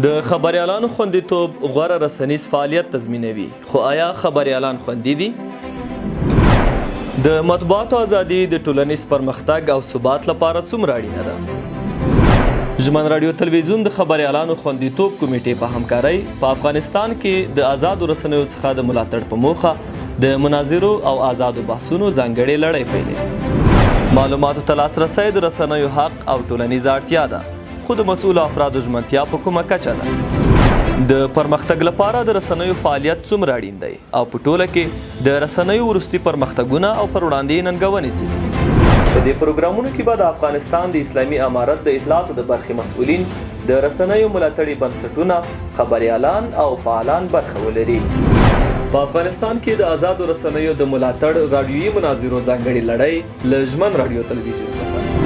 د خبریالانو خوندیتوب غوره رسنیز فعالیت تضمینوي، خو آیا خبریالان خوندي دي؟ د مطبوعاتو ازادي د ټولنیز پرمختګ او ثبات لپاره څومره اړینه ده؟ ژمن راډیو تلویزیون د خبریالانو خوندیتوب کمیټې په همکارۍ په افغانستان کې د آزادو رسنیو څخه د ملاتړ په موخه د مناظرو او آزادو بحثونو ځانګړې لړۍ پیلوي. معلوماتو ته لاسرسی د رسنیو حق او ټولنیزه اړتیا ده، خو د مسؤلو افرادو ژمنتیا په کومه کچه ده؟ د پرمختګ لپاره د رسنیو فعالیت څومره اړین دی او په ټوله کې د رسنیو وروستي پرمختګونه او پر وړاندې ننګونې څه دي؟ په دې پروګرامونو کې به د افغانستان د اسلامي امارت د اطلاعاتو د برخې مسؤلین، د رسنیو ملاتړي بنسټونه، خبریالان او فعالان برخه ولري. په افغانستان کې د آزادو رسنیو د ملاتړ راډیویي مناظرو ځانګړې لړۍ له ژمن راډیو تلویزیون څخه